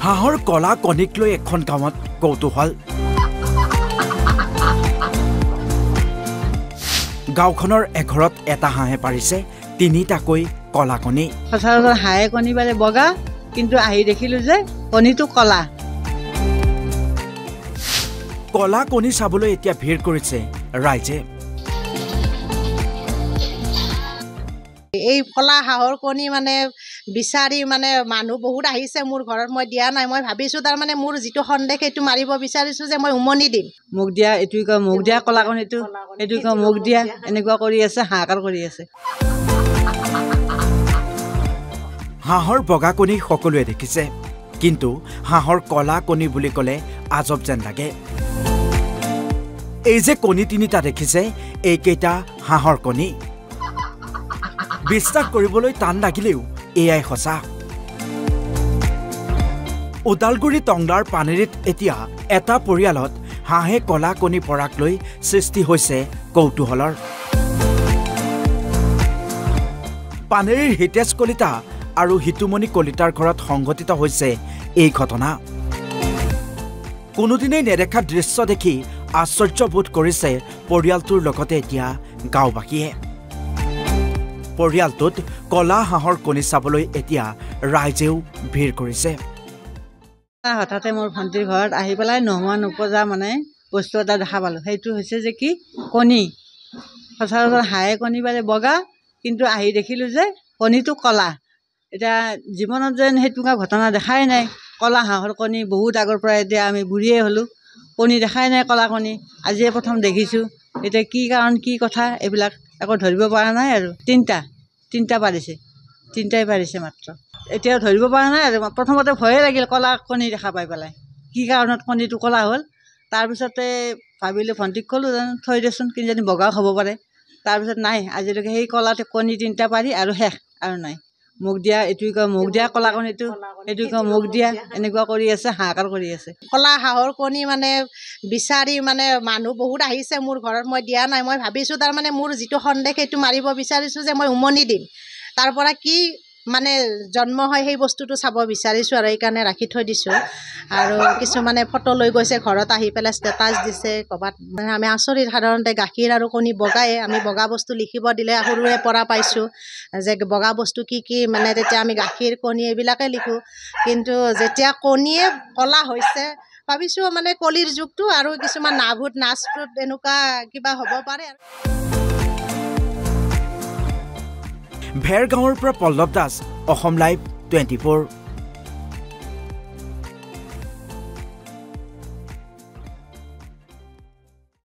হাঁহৰ কলা কণীক লৈ এখন গাঁৱত কৌতূহল। গাঁওখনৰ এঘৰত এটা হাঁহে পাৰিছে ৩টাকৈ কলা কণী। সচৰাচৰ হাঁহে কণী পাৰে বগা, কিন্তু আহি দেখিলো যে কণীটো কলা। কলা কণী চাবলৈ এতিয়া ভিৰ কৰিছে ৰাইজে। এই কলা হাঁহৰ কণী মানে বিচাৰি মানে মানুহ বহুত আহিছে মোৰ ঘৰত। মই দিয়া নাই, মই ভাবিছোঁ তাৰমানে মোৰ যিটো সন্দেহ সেইটো মাৰিব বিচাৰিছোঁ যে মই উমনি দিম। মুখ দিয়া, এইটো কয় মুখ দিয়া কলা কণীটো, এইটো কয় মুখ দিয়া, এনেকুৱা কৰি আছে, হাহাকাৰ কৰি আছে। হাঁহৰ বগা কণী সকলোৱে দেখিছে, কিন্তু হাঁহৰ কলা কণী বুলি ক'লে আজব যেন লাগে। এই যে কণী ৩টা দেখিছে, এইকেইটা হাঁহৰ কণী। বিশ্বাস কৰিবলৈ টান লাগিলেও এয়াই সঁচা। ওদালগুৰি টংলাৰ পানেৰীত এতিয়া এটা পৰিয়ালত হাঁহে কলা কণী পৰাক লৈ সৃষ্টি হৈছে কৌতূহলৰ। পানেৰীৰ হিতেশ কলিতা আৰু হিতুমণি কলিতাৰ ঘৰত সংঘটিত হৈছে এই ঘটনা। কোনোদিনেই নেদেখা দৃশ্য দেখি আশ্চৰ্যবোধ কৰিছে পৰিয়ালটোৰ লগতে এতিয়া গাঁওবাসীয়ে। পৰিয়ালটোত কলা হাঁহৰ কণী চাবলৈ এতিয়া ৰাইজেও ভিৰ কৰিছে। হঠাতে মোৰ ভণ্টিৰ ঘৰত আহি পেলাই নোহোৱা নোপোজা মানে বস্তু এটা দেখা পালোঁ। সেইটো হৈছে যে কি কণী। সচৰাচৰ হাঁহে কণী পাৰে বগা, কিন্তু আহি দেখিলোঁ যে কণীটো কলা। এতিয়া জীৱনত যেন সেইটোকা ঘটনা দেখাই নাই। কলা হাঁহৰ কণী বহুত আগৰ পৰা, এতিয়া আমি বুঢ়ীয়ে হ'লোঁ, কণী দেখাই নাই কলা কণী। আজিয়ে প্ৰথম দেখিছোঁ। এতিয়া কি কাৰণ কি কথা এইবিলাক একো ধৰিব পৰা নাই আৰু। তিনিটা পাৰিছে, 3টাই পাৰিছে মাত্ৰ। এতিয়া ধৰিব পৰা নাই আৰু। প্ৰথমতে ভয়ে লাগিল কলা কণী দেখা পাই পেলাই, কি কাৰণত কণীটো কলা হ'ল। তাৰপিছতে ভাবিলোঁ, ভণ্টিক ক'লোঁ জানো থৈ দেচোন, কিজানি বগাও হ'ব পাৰে। তাৰপিছত নাই, আজিলৈকে সেই কলা কণী 3টা পাৰি আৰু শেষ, আৰু নাই। মুখ দিয়া, এইটো কয় মুখ দিয়া কলা কণীটো, এইটো কয় মুখ দিয়া, এনেকুৱা কৰি আছে, হাহাকাৰ কৰি আছে। কলা হাঁহৰ কণী মানে বিচাৰি মানে মানুহ বহুত আহিছে মোৰ ঘৰত। মই দিয়া নাই, মই ভাবিছোঁ তাৰমানে মোৰ যিটো সন্দেহ সেইটো মাৰিব বিচাৰিছোঁ যে মই উমনি দিম। তাৰ পৰা কি মানে জন্ম হয় সেই বস্তুটো চাব বিচাৰিছোঁ আৰু এইকাৰণে ৰাখি থৈ দিছোঁ। আৰু কিছুমানে ফটো লৈ গৈছে ঘৰত আহি পেলাই ষ্টেটাছ দিছে ক'ৰবাত। মানে আমি আচৰিত, সাধাৰণতে গাখীৰ আৰু কণী বগাই, আমি বগা বস্তু লিখিব দিলে সৰুৰে পৰা পাইছোঁ যে বগা বস্তু কি কি, মানে তেতিয়া আমি গাখীৰ কণী এইবিলাকে লিখোঁ। কিন্তু যেতিয়া কণীয়ে কলা হৈছে, ভাবিছোঁ মানে কলিৰ যুগটো আৰু কিছুমান নাভূত নাচভূত এনেকুৱা কিবা হ'ব পাৰে আৰু। ভেৰগাঁৱৰ পৰা পল্লৱ দাস, অসম লাইভ 24।